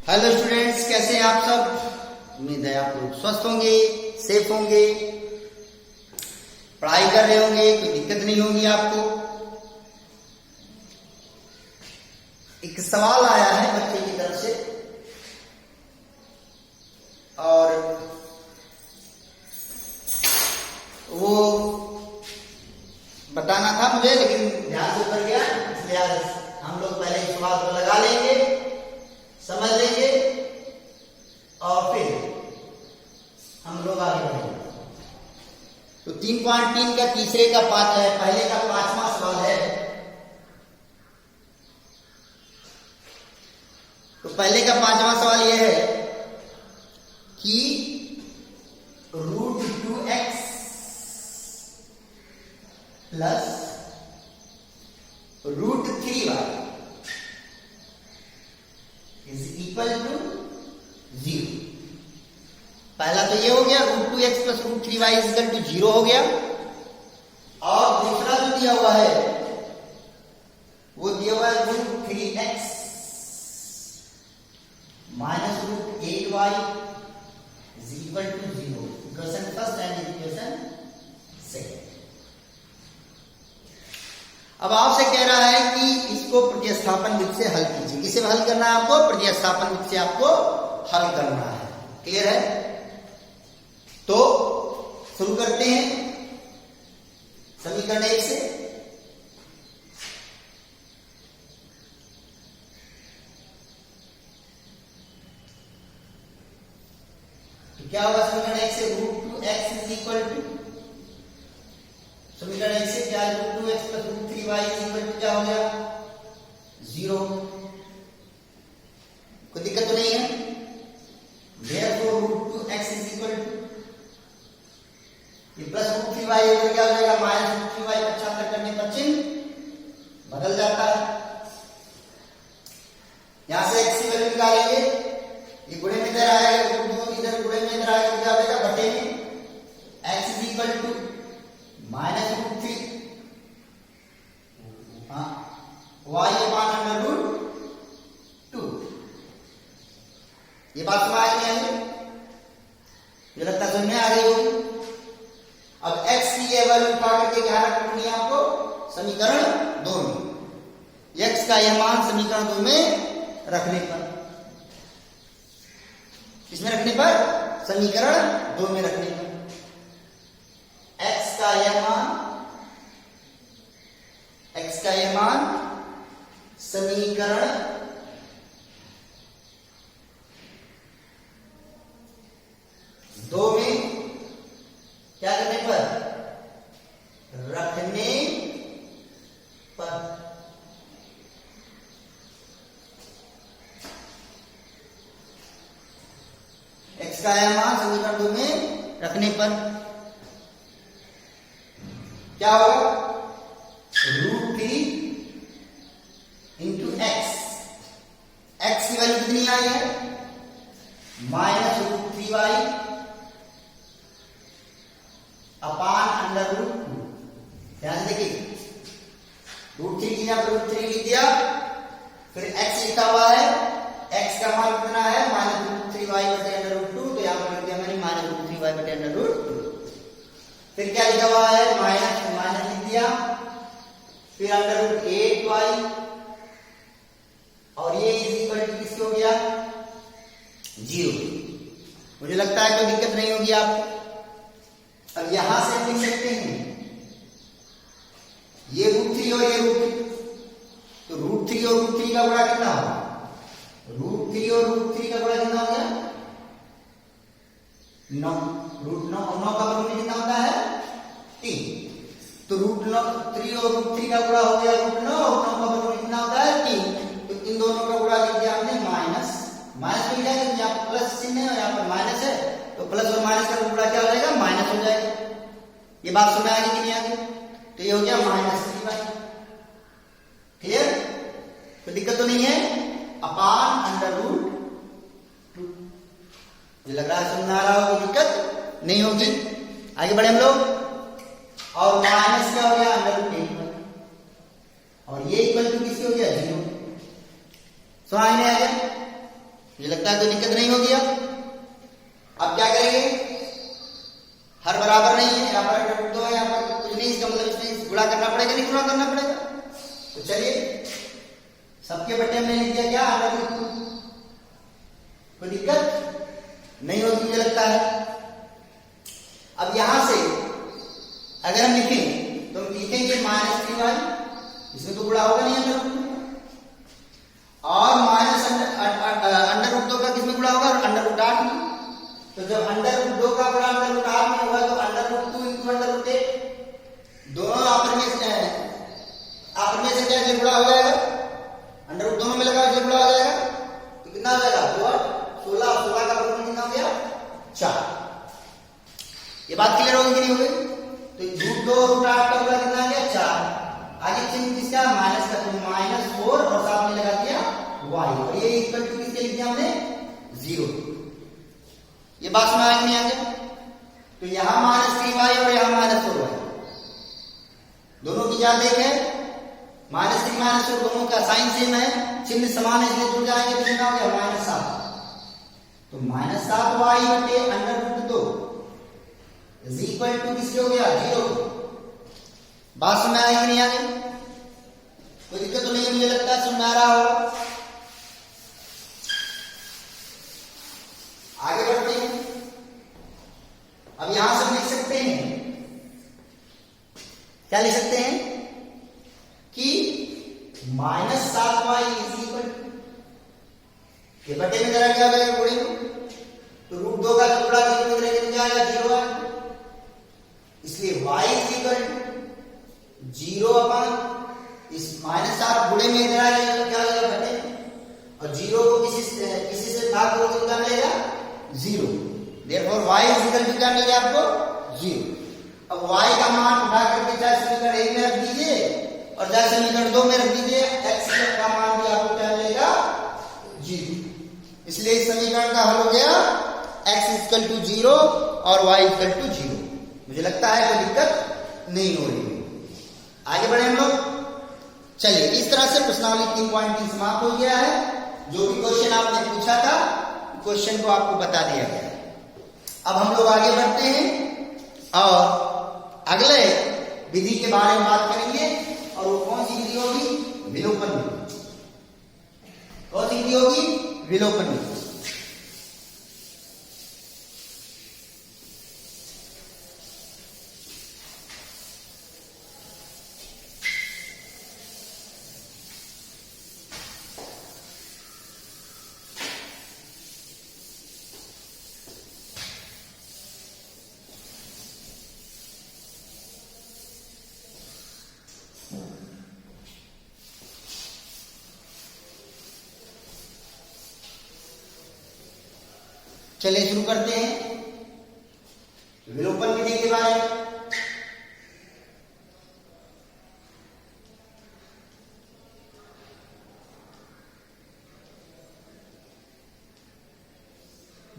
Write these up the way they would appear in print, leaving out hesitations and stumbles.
Hello students, कैसे हैं आप सब। उम्मीद है आप लोग स्वस्थ होंगे, सेफ होंगे, पढ़ाई कर रहे होंगे, कोई दिक्कत नहीं होगी आपको। एक सवाल आया है बच्चे की तरफ से और वो बताना था मुझे, लेकिन ध्यान से उतर गया, इसलिए आज हम लोग पहले इस सवाल को लगा लेंगे, समझ लेंगे और फिर हम लोग आगे बढ़ेंगे। तो 3.3 का तीसरे का पहले का पांचवा सवाल है। तो पहले का पांचवा सवाल यह है कि √2x plus √3y is equal to 0। पहला तो ये हो गया, √2x plus √3y is equal to 0 हो गया। और दूसरा जो दिया हुआ है वो दिया हुआ है √3x minus √8y is equal to 0। Equation first and equation second. अब आपसे कह रहा है कि इसको प्रतिस्थापन विधि से हल कीजिए। किसे हल करना है आपको? प्रतिस्थापन विधि से आपको हल करना है। क्लियर है? तो शुरू करते हैं समीकरण 1 से। तो क्या होगा समीकरण 1 से? √2x इज इक्वल टू, समीकरण 1 से क्या है? √2x plus √3y is equal to क्या हो गया? 0। कोई दिक्कत तो नहीं है? therefore √2x is equal to, ये प्लस √3y इधर क्या हो जाएगा? Minus √3y। पक्षांतर करने पर चिन्ह बदल जाता है। यहां से x की वैल्यू निकालेंगे, ये गुणे में इधर आएगा, √2 इधर गुणे में इधर आएगा, क्या हो जाएगा? बटे में x is equal to minus √3 y upon √2। ये बात समझ में आई? मुझे लगता है समझ में आ रही होगी। अब x की ये वैल्यू उठा करके क्या रखनी है आपको? समीकरण 2 में। x का यह मान समीकरण 2 में रखने पर, किसमें रखने पर? समीकरण 2 में रखने पर x का यह मान समीकरण 2 में क्या करने पर? रखने पर। x का यह मान समीकरण 2 में रखने पर क्या होगा? √3 इंटू x। x की वैल्यू कितनी आई है? माइनस √3y अपान √2। ध्यान देखिए, √3 की जगह √3 लिख दिया, फिर x लिखा हुआ है, x का मान कितना है? माइनस √3y बटे √2। तो यहां पर लिख दिया मैंने माइनस √3y बटे √2। फिर क्या लिखा हुआ है? माइनस लिख दिया, फिर √8y, और ये इज इक्वल टू किसके हो गया? 0। मुझे लगता है कोई दिक्कत नहीं होगी आपको। अब यहां से लिख सकते हैं ये √3 और ये √3, तो √3 और √3 का गुणा कितना होगा? √3 और √3 का गुणा कितना हो गया? 9। √9 और 9 का गुणा कितना होता है? 3। तो √3 और √3 का गुणा हो गया √9, और 9 का गुणा कितना होता है? 3। तो इन दोनों का गुणा लिख दिया हमने माइनस मिल जाएगा। यहाँ पर प्लस चिन्ह है और यहाँ पर माइनस है, तो प्लस और माइनस का गुणा क्या हो जाएगा? माइनस हो जाएगा। ये बात समझ आ गई कि नहीं आ गई? तो ये हो गया -3y। क्लियर? कोई दिक्कत तो नहीं है? अपान √2। मुझे लग रहा है समझ आ रहा हो, कोई दिक्कत नहीं होगी। आगे बढ़े हम लोग। और माइनस क्या हो गया? √8, और ये इक्वल टू किसकी हो गया? 0। समझ में आ गया? मुझे लगता है कोई दिक्कत नहीं होगी। अब क्या करेंगे, हर बराबर नहीं है, यहाँ पर अंडर रूट 2 है, यहाँ पर कुछ नहीं, इसका मतलब इसमें गुणा करना पड़ेगा, नहीं गुणा करना पड़ेगा। तो चलिए सबके बटे हमने लिख दिया क्या, अंडर रूट 2। कोई दिक्कत नहीं होगी मुझे लगता है। अब यहां से अगर हम लिखें तो हम लिखेंगे -3y, इसमें तो गुणा होगा नहीं अंडर रूट 2, और माइनस अंडर रूट 2 का किसमें गुणा होगा, अंडर रूट 8 में। तो जब अंडर रूट 2 का गुणा अंडर रूट 8 में होगा तो under root 2 into under root 8, दोनों आपस में से क्या गुणा हो जाएगा, अंडर रूट दोनों में लगा जो गुणा हो जाएगा, तो कितना हो जाएगा 2 और 16, 16 का वर्गमूल कितना हो गया 4। ये बात क्लियर होगी कि नहीं होगी। तो रूट 2 रूट 8 का गुणा कितना आ गया 4, आगे चिन्ह किसका माइनस का, तो -4 और साथ में लगा दिया y, और ये इक्वल टू किसके लिख दिया हमने 0। ये बात समझ में नहीं आ गया। तो यहां -3y और यहां -4y, दोनों की क्या देख है, -3 -4 दोनों का साइन सेम है, चिन्ह समान है, इसलिए जुड़ जाएंगे तो कितना हो गया -7। तो -7y बटे under root 2 is equal to किसके हो गया 0। बात समझ आई कि नहीं आ गई, कोई दिक्कत तो नहीं है, मुझे लगता है समझ आ रहा होगा। आगे बढ़ते हैं। अब यहां से लिख सकते हैं, क्या लिख सकते हैं कि -7y इज इक्वल के बटे में जरा क्या हो जाएगा गुणे में, तो रूट 2 का टुकड़ा कितने में कितने जाएगा 0 है, इसलिए y इज इक्वल 0 अपन इस -7 गुणे में इधर आ जाएगा क्या हो जाएगा बटे, और 0 को किसी से भाग करोगे तो क्या मिलेगा 0। Therefore y is equal to क्या मिल गया आपको 0। अब y का मान उठा करके चाहे समीकरण 1 में रख दीजिए और चाहे समीकरण 2 में रख दीजिए, x का मान भी आपको क्या मिलेगा 0। इसलिए इस समीकरण का हल हो गया x इक्वल टू 0 और y इक्वल टू 0। मुझे लगता है कोई दिक्कत नहीं हो रही। आगे बढ़े हम लोग। चलिए इस तरह से प्रश्नावली 3.3 समाप्त हो गया है। जो भी क्वेश्चन आपने पूछा था क्वेश्चन को आपको बता दिया गया है। अब हम लोग आगे बढ़ते हैं और अगले विधि के बारे में बात करेंगे, और वो कौन सी विधि होगी, विलोपन विधि। कौन सी विधि होगी, विलोपन विधि। चलिए शुरू करते हैं विलोपन विधि के बारे में।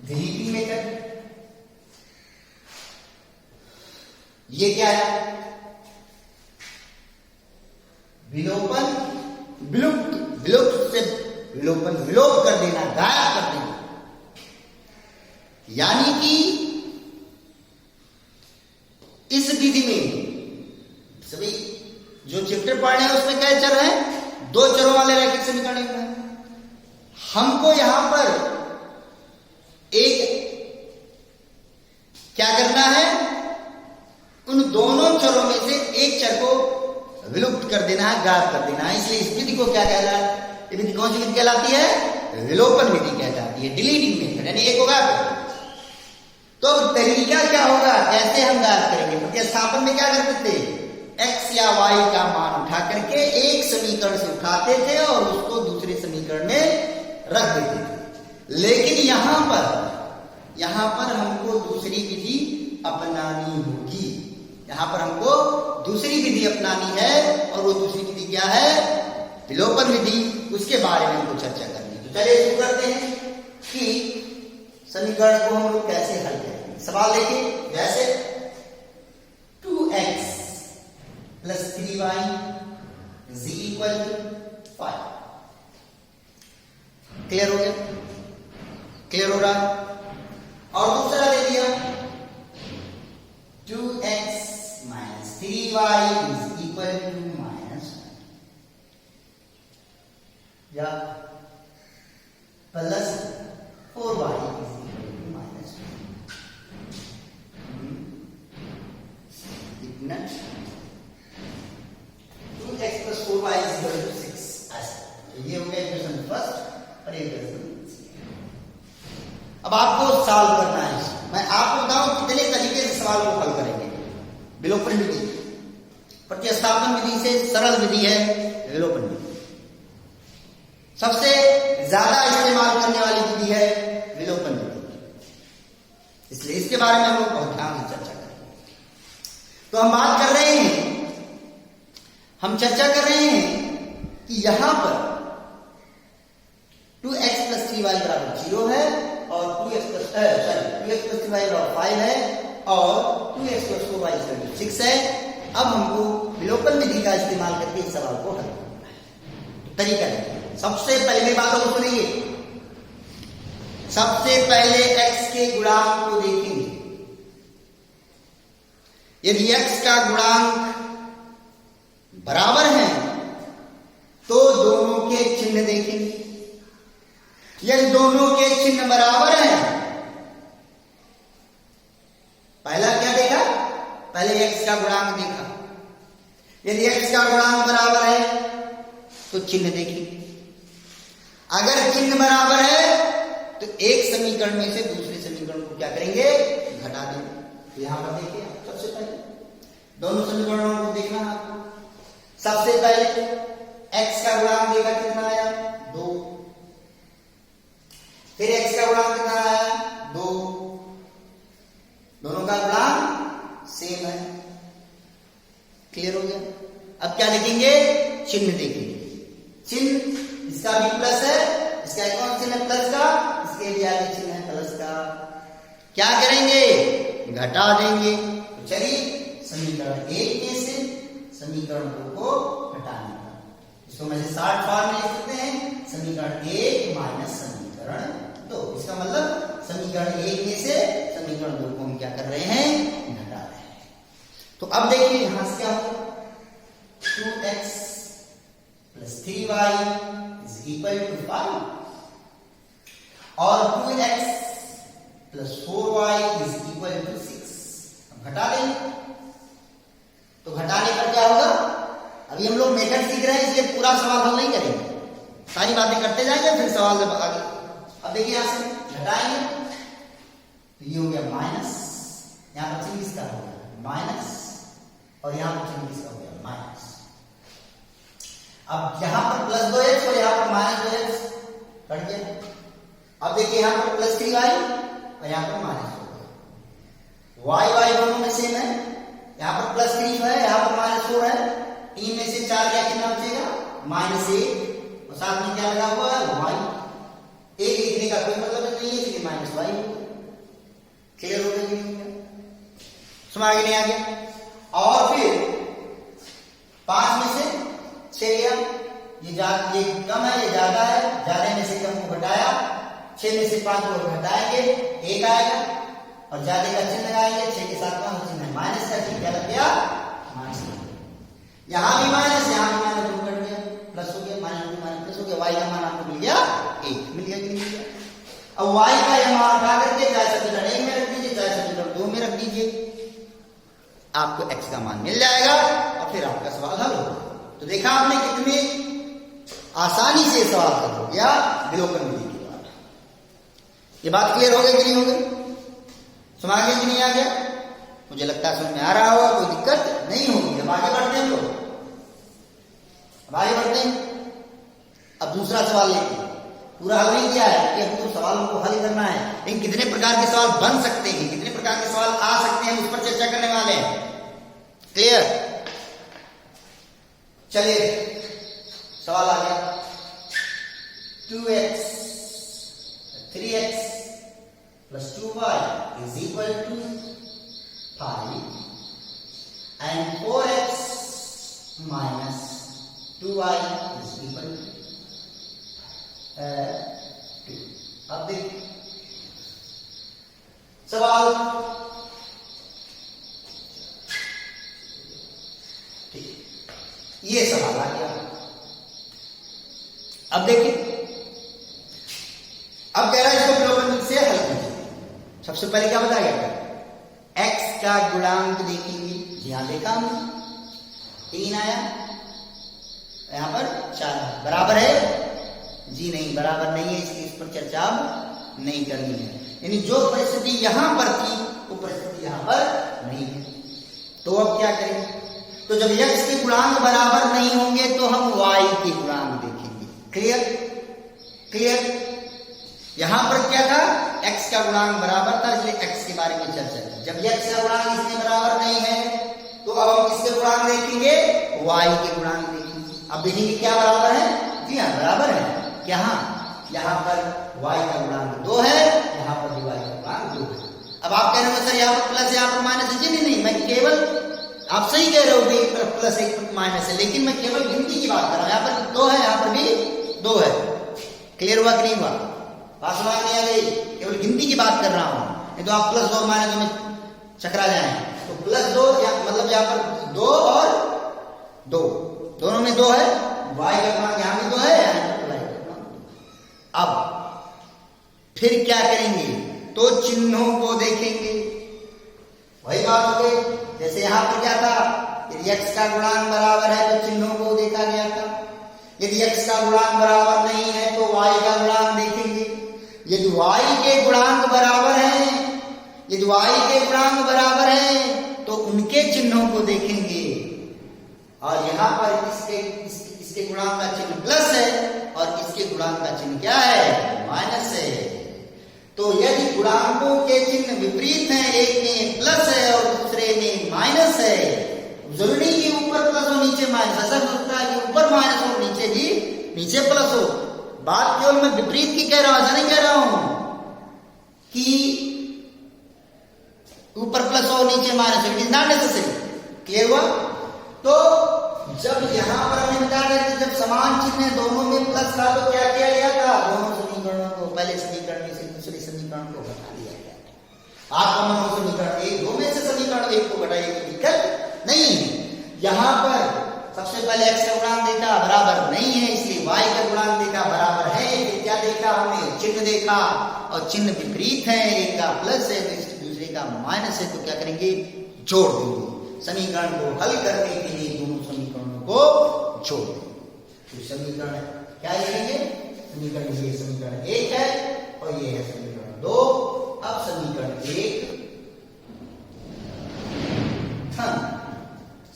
डिलीटिंग मेथड, ये क्या है, विलोपन विलुप्त, विलुप्त से विलोपन, विलोप कर देना, गायब कर देना। यानी कि इस विधि में सभी जो चैप्टर पढ़ रहे हैं उसमें क्या चर है, 2 चरों वाले रैखिक समीकरण है। हमको यहां पर एक क्या करना है, उन दोनों चरों में से एक चर को विलुप्त कर देना है, गायब कर देना है। इसलिए इस विधि को क्या कहना है, ये विधि कौन सी विधि कहलाती है, विलोपन विधि कहलाती है, डिलीटिंग मेथड, यानी एक को गायब। तो तरीका क्या होगा, कैसे हम गायब करेंगे, प्रतिस्थापन में क्या करते थे, x या y का मान उठा करके एक समीकरण से उठाते थे और उसको दूसरे समीकरण में रख देते थे। लेकिन यहां पर हमको दूसरी विधि अपनानी होगी, यहां पर हमको दूसरी विधि अपनानी है, और वो दूसरी विधि क्या है, विलोपन विधि। उसके बारे में हमको चर्चा करनी है। तो चलिए शुरू करते हैं कि समीकरण को हम लोग कैसे हल करेंगे। सवाल देखिए, वैसे 2x plus 3y is equal to 5। Clear हो गया। क्लियर हो रहा है? और दूसरा दे दिया 2x minus 3y is equal to minus 1 या plus 4y is equal to minus 1 इतना 2x plus 4y is equal to 6 ऐसा। ये हो गया इक्वेशन फर्स्ट और इक्वेशन। अब आपको सॉल्व करना है। मैं आपको बताऊं कितने तरीके से सवाल को हल करेंगे। विलोपन विधि, प्रतिस्थापन विधि से सरल विधि है विलोपन विधि। सबसे ज्यादा इस्तेमाल करने वाली विधि है विलोपन विधि, इसलिए इसके बारे में हम लोग बहुत ध्यान से चर्चा करेंगे। तो हम बात कर रहे हैं, हम चर्चा कर रहे हैं कि यहां पर 2x plus 3y बराबर 0 है और 2x plus 3y बराबर 5 है और 2x plus 4y बराबर 6 है। अब हमको विलोपन विधि का इस्तेमाल करके इस सवाल को हल करना है। तरीका है, सबसे पहले बात को सुनिए। सबसे पहले x के गुणांक को देखेंगे। यदि x का गुणांक बराबर है तो दोनों के चिन्ह देखेंगे। यदि दोनों के चिन्ह बराबर हैं, पहला क्या देखा? पहले x का गुणांक देखा। यदि x का गुणांक बराबर है तो चिन्ह देखिए। अगर चिन्ह बराबर है तो एक समीकरण में से दूसरे समीकरण को क्या करेंगे? घटा देंगे। यहां पर देखिए, सबसे पहले दोनों समीकरणों को देखना है आपको। सबसे पहले x का गुणांक देखा, कितना आया? 2। फिर x का गुणांक कितना आया? 2। दोनों का गुणांक सेम है। क्लियर हो गया? अब क्या लिखेंगे? चिन्ह देखेंगे। चिन्ह, इसका भी प्लस है, इसका कौन चिन्ह है? प्लस का, इसके भी आगे चिन्ह है प्लस का। क्या करेंगे? घटा देंगे। तो चलिए समीकरण 1 में से समीकरण 2 को घटाने का, इसको मैं शॉर्ट फॉर्म में लिख सकते हैं समीकरण 1 माइनस समीकरण 2। इसका मतलब समीकरण 1 में से समीकरण 2 को हम क्या कर रहे हैं? घटा रहे हैं। तो अब देखिए यहां से क्या होगा? 2x plus 3y is equal to 5 और 2x plus 4y is equal to 6। अब घटा देंगे। तो घटाने पर क्या होगा? अभी हम लोग मेथड सीख रहे हैं, इसलिए पूरा सवाल हल नहीं करेंगे, सारी बातें करते जाएंगे, फिर सवाल जब आगे। अब देखिए यहां से घटाएंगे तो ये हो गया माइनस, यहां पर चिन्ह किसका हो गया? माइनस, और यहां पर चिन्ह किसका हो गया? माइनस। अब यहां पर प्लस 2x और यहां पर माइनस 2x कट गया। अब देखिए यहां पर प्लस 3y और यहां पर माइनस 4y। y दोनों में सेम है, यहां पर प्लस 3 है, यहां पर माइनस 4 है। 3 में से 4 क्या कितना बचेगा? -1 और साथ में क्या लगा हुआ है? y। 1 लिखने का कोई मतलब नहीं है, इसलिए -y हो गया। क्लियर हो गया? समझ आगे नहीं आ गया? और फिर 5 में से 6 गया, ये कम है, ये ज्यादा है, ज्यादा में से कम को घटाया, 6 में से 5 को घटाएंगे 1 आएगा और ज्यादा का चिन्ह लगाएंगे। 6 के साथ कौन सा चिन्ह है? माइनस का चिन्ह। क्या लग गया? माइनस। यहां भी माइनस, यहां भी माइनस, 2 कट गया, प्लस हो गया, माइनस प्लस हो गया। y का मान आपको मिल गया 1। मिल गया कि नहीं मिल गया? अब y का यह मान उठा करके चाहे समीकरण 1 में रख दीजिए, चाहे समीकरण 2 में रख दीजिए, आपको x का मान मिल जाएगा और फिर आपका सवाल हल होगा। तो देखा आपने कितने आसानी से सवाल हल हो गया विलोपन विधि के द्वारा। ये बात क्लियर हो गई कि नहीं हो गई? समझ आ गया कि नहीं आ गया? मुझे लगता है समझ में आ रहा होगा, कोई दिक्कत नहीं होगी। अब आगे बढ़ते हैं, अब आगे बढ़ते हैं। अब दूसरा सवाल लेते हैं। पूरा हल नहीं किया है कि हमको सवालों को हल करना है, लेकिन कितने प्रकार के सवाल बन सकते हैं, कितने प्रकार के सवाल आ सकते हैं, उस पर चर्चा करने वाले हैं। क्लियर? चलिए सवाल आ गया। 2x 3x plus 2y is equal to 5 and 4x minus 2y is equal to 2। अब देखिए सवाल? ठीक, ये सवाल आ गया। अब देखिए, अब कह रहा है इसको विलोपन से हल कीजिए। सबसे पहले क्या बताया गया? x का गुणांक देखेंगे। यहां देखा हमने 3 आया, यहां पर 4 बराबर है जी? नहीं, बराबर नहीं है, इसलिए इस पर चर्चा अब नहीं करनी है। यानी जो परिस्थिति यहां पर थी वो परिस्थिति यहां पर नहीं है। तो अब क्या करें? तो जब x के गुणांक बराबर नहीं होंगे तो हम y के गुणांक देखेंगे। क्लियर? क्लियर? यहां पर क्या था? x का गुणांक बराबर था, इसलिए x के बारे में चर्चा की। जब x का गुणांक इसमें बराबर नहीं है तो अब हम किसके गुणांक देखेंगे? y के गुणांक देखेंगे। अब देखेंगे क्या बराबर है? जी हाँ, बराबर है। यहाँ पर y का गुणांक 2 है, यहाँ पर y का गुणांक 2 है। अब आप कह रहे हो सर यहाँ पर प्लस यहाँ पर माइनस है। जी नहीं, मैं केवल, आप सही कह रहे हो एक तरफ प्लस एक माइनस है, लेकिन मैं केवल गिनती की बात कर रहा हूं। यहाँ पर 2 है, यहाँ पर भी 2 है। क्लियर हुआ कि नहीं हुआ? बात समझ नहीं आ गई? केवल गिनती की बात कर रहा हूं, नहीं तो आप प्लस 2 और माइनस में चकरा जाए। तो प्लस 2 मतलब यहाँ पर 2 और 2 दोनों में 2 है। y का गुणांक यहाँ भी 2 है, यहाँ पर y का गुणांक 2 है। अब फिर क्या करेंगे? तो चिन्हों को देखेंगे। वही बात हो गई, जैसे यहां पर क्या था? यदि x का गुणांक बराबर है तो चिन्हों को देखा गया था। यदि x का गुणांक बराबर नहीं है तो y का गुणांक देखेंगे। यदि y के गुणांक बराबर है, यदि y के गुणांक बराबर है तो उनके चिन्हों को देखेंगे। और यहां पर इसके गुणांक का चिन्ह प्लस है और इसके गुणांक का चिन्ह क्या है? माइनस है। तो यदि गुणांकों के चिन्ह विपरीत हैं, एक में प्लस है और दूसरे में माइनस है, जरूरी कि ऊपर प्लस हो नीचे माइनस? ऐसा होता है कि ऊपर माइनस हो नीचे भी नीचे प्लस हो। बात केवल मैं विपरीत की कह रहा हूं, ऐसा नहीं कह रहा हूं कि ऊपर प्लस हो नीचे माइनस हो। It is not necessary. Clear हुआ? तो जब यहां पर हमने बता दिया कि जब समान चिन्ह है, दोनों में प्लस था, तो क्या किया गया था? दोनों समीकरणों को, पहले समीकरण में से दूसरे समीकरण को घटा दिया गया। आपका मन हो समीकरण 1 2 में से समीकरण 1 को घटाइए, कोई दिक्कत नहीं है। यहां पर सबसे पहले x का गुणांक देखा, बराबर नहीं है, इसलिए y का गुणांक देखा, बराबर है। फिर क्या देखा हमने? चिन्ह देखा, और चिन्ह विपरीत है, एक का प्लस है तो दूसरे का माइनस है। तो क्या करेंगे? जोड़ देंगे। समीकरण को हल करने के लिए दोनों समीकरणों को जोड़ देंगे। तो समीकरण क्या लिखेंगे? समीकरण ये समीकरण 1 है और ये है समीकरण 2। अब समीकरण 1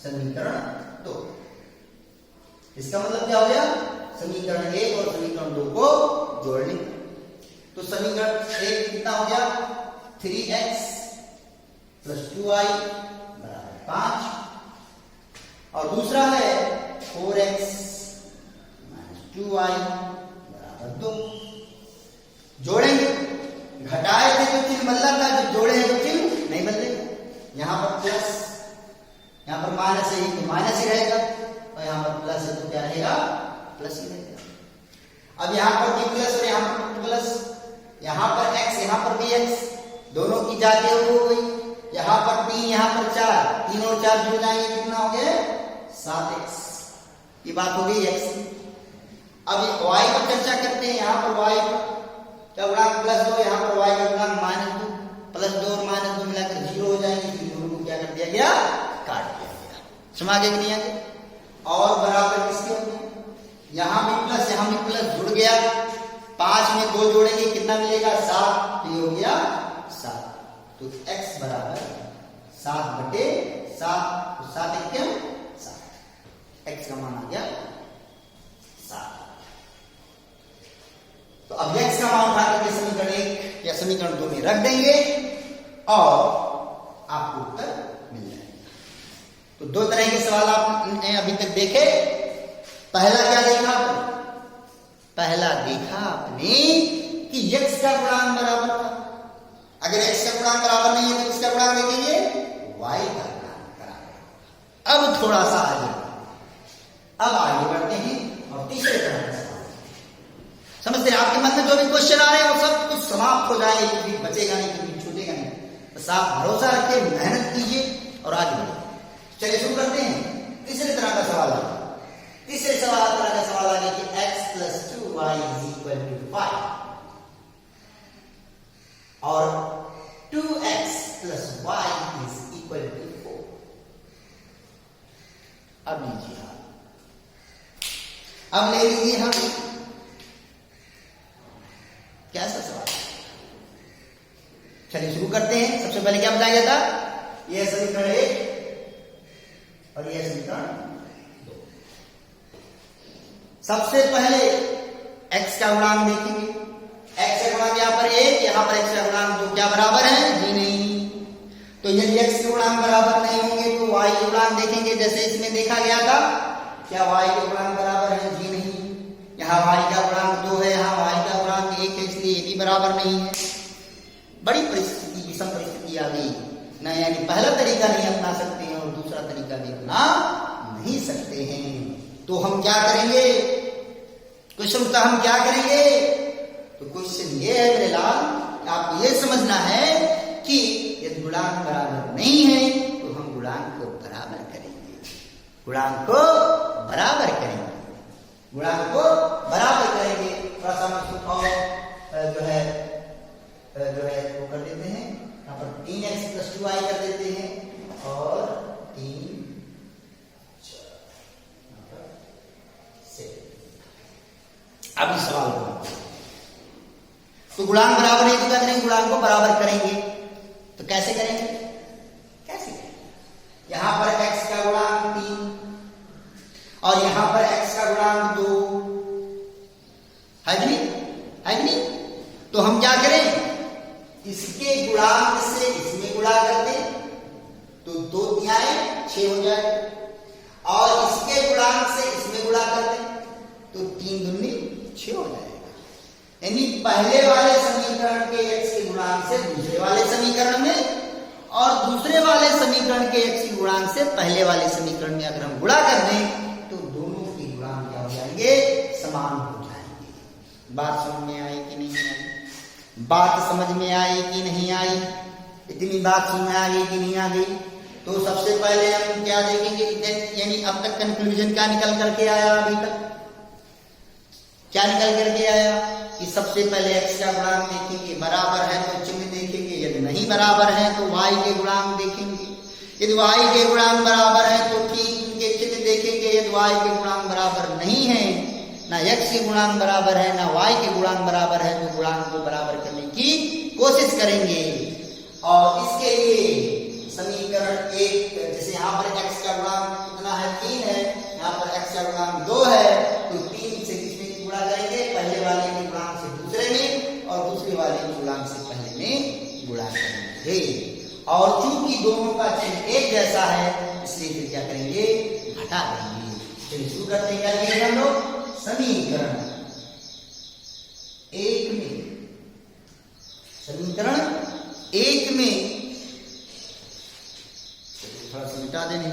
समीकरण 2, इसका मतलब क्या हो गया? समीकरण 1 और समीकरण 2 को जोड़ने। तो समीकरण 1 कितना हो गया? 3x + 2y = 5 और दूसरा है 4x - 2y = 2। जोड़ेंगे, घटाए थे तो चिन्ह बदला था, जब जोड़े हैं तो चिन्ह नहीं बदलेगा। यहां पर प्लस, यहां पर माइनस है तो माइनस ही रहेगा, और यहां पर प्लस है तो क्या रहेगा? प्लस ही रहेगा। अब यहां पर भी प्लस और यहां पर प्लस, यहां पर x यहां पर भी x, दोनों की जाके हो गई। यहां पर 3 यहां पर 4, 3 और 4 जुड़ जाएंगे, कितना हो गया? 7x। ये बात हो गई x की। अब y पर चर्चा करते हैं। यहां पर y का गुणांक +2, यहां पर y का गुणांक -2, +2 और -2 मिलाकर 0 हो जाएंगे। इसलिए दोनों को क्या कर दिया गया? काट दिया गया। समझ गए कि नहीं आगे? और बराबर किसके होंगे? यहां भी प्लस, यहां भी प्लस, जुड़ गया। 5 में 2 जोड़ेंगे, कितना मिलेगा? 7। तो ये हो गया 7। तो x बराबर 7/7, तो 7 × 7, x का मान आ गया 7। तो अब x का मान उठा करके समीकरण 1 या समीकरण 2 में रख देंगे और आपको उत्तर मिल जाएगा। तो 2 तरह के सवाल आपने अभी तक देखे। पहला क्या देखा आपने? पहला देखा आपने कि x का गुणांक बराबर था। अगर x का गुणांक बराबर नहीं है तो किसका गुणांक देखेंगे? y का गुणांक बराबर। अब थोड़ा सा आगे, अब आगे बढ़ते हैं और तीसरे तरह का सवाल समझते हैं। आपके मन में जो भी क्वेश्चन आ रहे हैं वो सब कुछ समाप्त हो जाए, कुछ भी बचेगा नहीं, कुछ भी छूटेगा नहीं। बस आप भरोसा रखिए, मेहनत कीजिए और आगे बढ़िए। चलिए शुरू करते हैं तीसरे तरह का सवाल। तीसरे तरह का सवाल आगे कि x plus 2y is equal to 5 और 2x plus y is equal to 4। अब लीजिए अब ले लीजिए हम कैसा सवाल। चलिए शुरू करते हैं। सबसे पहले क्या बताया गया था, यह समीकरण 1 और यह समीकरण 2। सबसे पहले x का गुणांक देखेंगे। x का गुणांक यहां पर 1, यहां पर x का गुणांक 2 क्या बराबर है? जी नहीं। तो यदि x के गुणांक बराबर नहीं होंगे तो y के गुणांक देखेंगे, जैसे इसमें देखा गया था। क्या y के गुणांक बराबर है? जी नहीं। यहाँ y का गुणांक 2 है, यहाँ y का गुणांक 1 है, इसलिए ये भी बराबर नहीं है। बड़ी परिस्थिति, विषम परिस्थिति आ गई ना, यानी पहला तरीका नहीं अपना सकते हैं और दूसरा तरीका भी अपना नहीं सकते हैं। तो हम क्या करेंगे? क्वेश्चन का हम क्या करेंगे? तो क्वेश्चन ये है मेरे लाल, आपको ये समझना है कि यदि गुणांक बराबर नहीं है तो हम गुणांक को बराबर करेंगे। गुणांक को बराबर करेंगे, गुणांक को बराबर करेंगे। थोड़ा सा और जो है वो कर देते हैं, यहाँ पर 3x प्लस 2y कर देते हैं और 3 अब इस सवाल को तो गुणांक बराबर है तो क्या करेंगे? गुणांक को बराबर करेंगे। तो कैसे करेंगे? कैसे करेंगे? यहां पर x का गुणांक 3 और यहां पर x का गुणांक 2 है कि नहीं? है कि नहीं? तो हम क्या करें? इसके गुणांक से इसमें गुणा कर दें तो 2 तिहाई 6 हो जाए, और इसके गुणांक से इसमें गुणा कर दें तो 3 दूनी 6 हो जाएगा। यानी पहले वाले समीकरण के x के गुणांक से दूसरे वाले समीकरण में, और दूसरे वाले समीकरण के x के गुणांक से पहले वाले समीकरण में अगर हम गुणा कर दें तो दोनों के गुणांक क्या हो जाएंगे? समान हो जाएंगे। बात समझ में आई कि नहीं आई? बात समझ में आई कि नहीं आई? इतनी बात समझ में आ गई कि नहीं आ गई? तो सबसे पहले हम क्या देखेंगे, यानी अब तक कंक्लूजन क्या निकल करके आया? अभी तक क्या निकल करके आया कि सबसे पहले x का गुणांक देखेंगे, बराबर है तो चिन्ह देखेंगे, यदि नहीं बराबर है तो y के गुणांक देखेंगे, यदि y के गुणांक बराबर है तो ठीक उनके चिन्ह देखेंगे, यदि y के गुणांक बराबर नहीं है, ना x के गुणांक बराबर है ना y के गुणांक बराबर है, तो गुणांक को बराबर करने की कोशिश करेंगे। और इसके लिए समीकरण 1, जैसे यहाँ पर x का गुणांक कितना है? 3 है, यहाँ पर x का गुणांक 2 है, तो 3 से किसमें गुणा करेंगे? पहले वाले के गुणांक से दूसरे में, और दूसरे वाले के गुणांक से पहले में गुणा करेंगे। और चूंकि दोनों का चिन्ह एक जैसा है इसलिए फिर क्या करेंगे? घटा देंगे। चलिए शुरू करते हैं। क्या किए हम लोग? समीकरण 1 में, समीकरण 1 में थोड़ा सा मिटा देने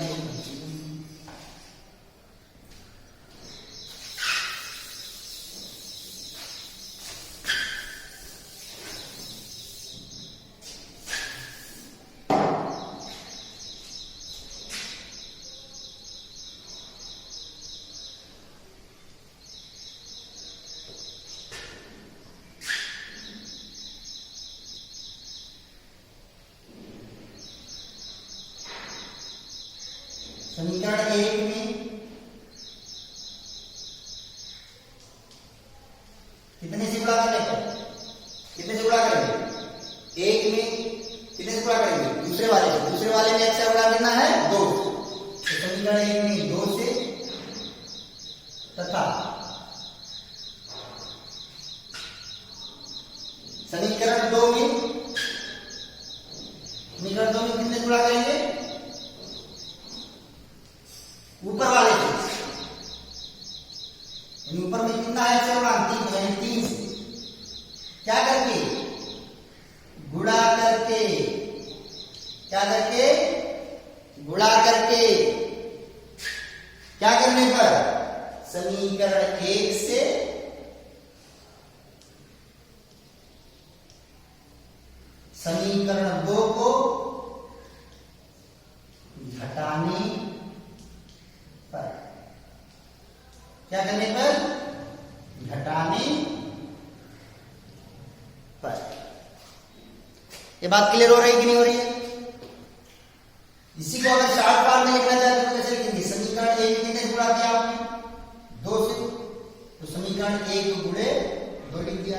समीकरण 1 में कितने से गुणा करेंगे? कितने से गुणा करेंगे? 1 में कितने से गुणा करेंगे? दूसरे वाले से। दूसरे वाले में x से गुणा करना है 2, तो समीकरण 1 में 2 से, तथा समीकरण 2 में, समीकरण 2 में कितने से गुणा करेंगे? ऊपर वाले से। ऊपर में कितना है? 3, 3 से क्या करके? गुणा करके। क्या करके? गुणा करके। क्या करने पर? समीकरण 1 से समीकरण 2 को घटाने पर, क्या करने पर? घटाने पर। ये बात क्लियर हो रही है कि नहीं हो रही है? इसी को अगर शॉर्ट फॉर्म में लिखना चाहते तो कैसे लिखेंगे? समीकरण 1 कितने से गुणा किया आपने? 2 से, तो समीकरण 1 को गुणे 2 लिख दिया।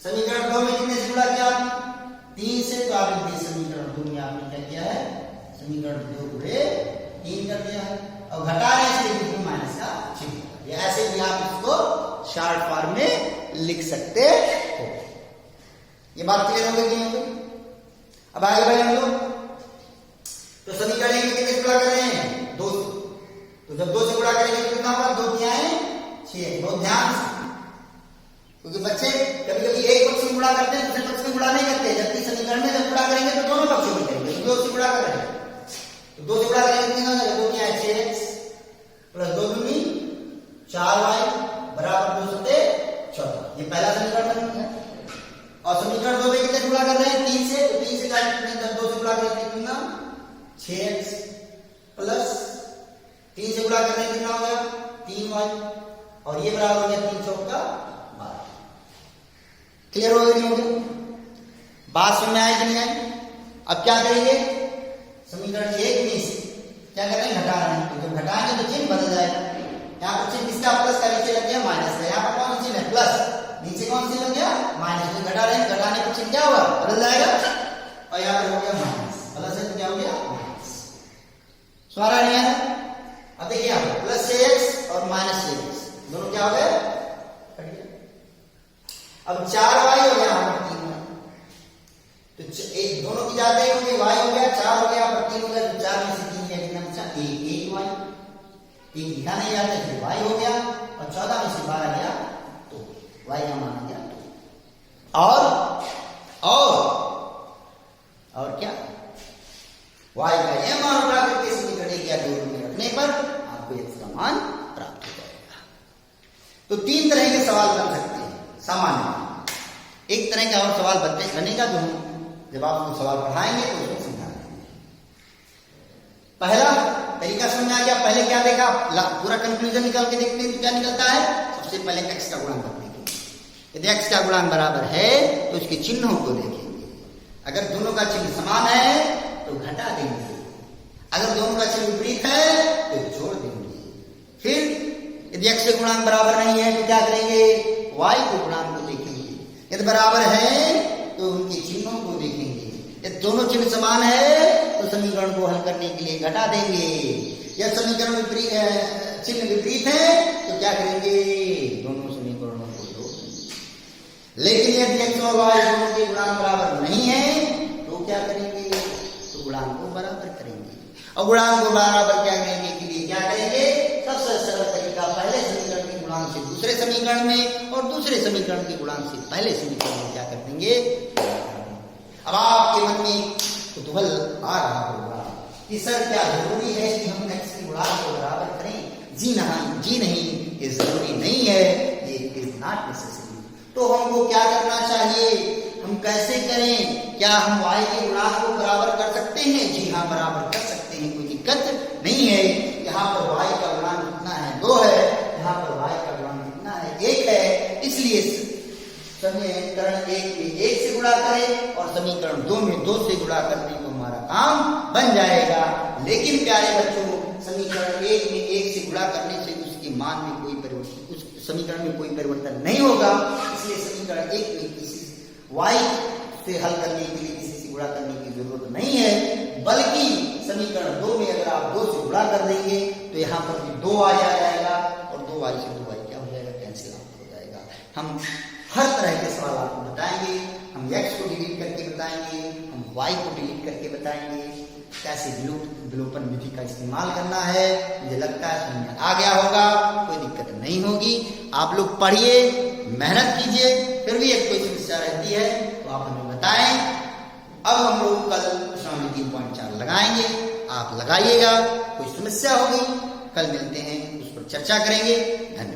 समीकरण 2 में कितने से गुणा किया आपने? 3 से, तो आप लिख दिए समीकरण 2 में आपने क्या किया है? समीकरण 2 गुणे 3 कर दिया है। और घटाने से लिखिए माइनस का चिन्ह। या ऐसे भी आप इसको शॉर्ट फॉर्म में लिख सकते हो। ये बात क्लियर हो गई नहीं हो गई? अब आगे बढ़े हम लोग। तो समीकरण में कितने से गुणा कर रहे हैं? 2 से। तो जब 2 से गुणा करेंगे तो कितना होगा? 2 क्या है? 6। बहुत ध्यान से, क्योंकि बच्चे कभी कभी एक पक्ष में गुणा करते हैं, दूसरे पक्ष में गुणा नहीं करते। जबकि समीकरण में जब गुणा करेंगे तो दोनों पक्षों में करेंगे। 2 से गुणा करेंगे तो 2 से गुणा करेंगे कितना हो जाएगा? 2 क्या है? 6x प्लस 2 दूनी 4y बराबर 2 सत्ते 14। ये पहला समीकरण बन गया। और समीकरण 2 में कितने से गुणा कर रहे हैं? 3 से। तो 3 से क्या करते हैं? 2 से गुणा करेंगे कितना? 6x प्लस 3 से गुणा कर रहे हैं कितना हो गया? 3y। और ये बराबर हो गया 3 चौका 12। क्लियर हो गया नहीं हो गया? बात समझ में आई कि नहीं आई? अब क्या करेंगे? समीकरण 1 में से क्या कर रहे हैं? घटा रहे हैं। तो जब घटाएंगे तो चिन्ह बदल जाएगा। यहाँ पर चिन्ह किसका? प्लस का। नीचे लग गया माइनस का। यहाँ पर कौन सा चिन्ह है? प्लस। नीचे कौन सा चिन्ह लग गया? माइनस। घटा रहे हैं, घटाने पर चिन्ह क्या होगा? बदल जाएगा। और यहाँ पर हो गया माइनस। प्लस है तो क्या हो गया? माइनस। सवाल नहीं है? अब देखिए यहाँ पर प्लस 6x और माइनस 6x दोनों क्या हो गए? अब 4y हो गया, यहाँ पर 3y। तो एक दोनों की जाते हैं क्योंकि y हो गया, 4 हो गया, पर 3 हो गया। तो 4 में से 3 गया कितना बचा? 1y। 3 लिखा नहीं जाता इसलिए y हो गया। और 14 में से 12 गया तो y का मान आ गया 2। और क्या? y का यह मान उठा करके समीकरण 1 या 2 में रखने पर आपको x का मान प्राप्त हो जाएगा। तो 3 तरह के सवाल बन सकते हैं सामान्य। एक तरह का और सवाल बनेगा जो जब आप उसको सवाल पढ़ाएंगे तो उसको समझा देंगे। पहला तरीका समझ आ गया। पहले क्या देखा? पूरा कंक्लूजन निकाल के देखते हैं तो क्या निकलता है? सबसे पहले x का गुणांक देखेंगे। यदि x का गुणांक बराबर है तो उसके चिन्हों को देखेंगे। अगर दोनों का चिन्ह समान है तो घटा देंगे। अगर दोनों का चिन्ह विपरीत है तो जोड़ देंगे। फिर यदि x के गुणांक बराबर नहीं है तो क्या करेंगे? y के गुणांक को देखेंगे। यदि बराबर है तो उनके चिन्हों को देखेंगे। यदि दोनों चिन्ह समान है तो समीकरण को हल करने के लिए घटा देंगे। यदि समीकरण चिन्ह विपरीत है तो क्या करेंगे? दोनों समीकरणों को जोड़ देंगे। लेकिन यदि x और y दोनों के गुणांक बराबर नहीं है तो क्या करेंगे? तो गुणांक को बराबर करेंगे। और गुणांक को बराबर क्या करेंगे के लिए क्या करेंगे? सबसे सरल तरीका, पहले समीकरण के गुणांक से दूसरे समीकरण में और दूसरे समीकरण के गुणांक से पहले समीकरण में क्या कर देंगे? अब आपके मन में कुतूहल आ रहा होगा कि सर क्या जरूरी है कि हम x के गुणांक को बराबर करें? जी नहीं, ये जरूरी नहीं है। ये इज नॉट नेसेसरी। तो हमको क्या करना चाहिए? हम कैसे करें? क्या हम y के गुणांक को बराबर कर सकते हैं? जी हाँ, बराबर कर सकते हैं, कोई दिक्कत नहीं है। यहाँ पर y का गुणांक कितना है? 2 है। यहाँ पर y का गुणांक कितना है? 1 है। इसलिए समीकरण 1 में 1 से गुणा करें और समीकरण 2 में 2 से गुणा करने को हमारा काम बन जाएगा। लेकिन प्यारे बच्चों, समीकरण 1 में 1 से गुणा करने से उसके मान में कोई परिवर्तन, उस समीकरण में कोई परिवर्तन नहीं होगा। इसलिए समीकरण 1 में किसी y से हल करने के लिए किसी से गुणा करने की जरूरत नहीं है। बल्कि समीकरण 2 में अगर आप 2 से गुणा कर देंगे तो यहाँ पर भी 2y आ जाएगा और 2y से 2y क्या हो जाएगा? कैंसिल आउट हो जाएगा। हम हर तरह के सवाल आपको बताएंगे। हम x को डिलीट करके बताएंगे, हम y को डिलीट करके बताएंगे, कैसे विलोपन विधि का इस्तेमाल करना है। मुझे लगता है समझ आ गया होगा, कोई दिक्कत नहीं होगी। आप लोग पढ़िए, मेहनत कीजिए। फिर भी एक कोई समस्या रहती है तो आप हमें बताएं। अब हम लोग कल प्रश्न 3.4 लगाएंगे, आप लगाइएगा। कोई समस्या होगी कल मिलते हैं, उस पर चर्चा करेंगे। धन्यवाद।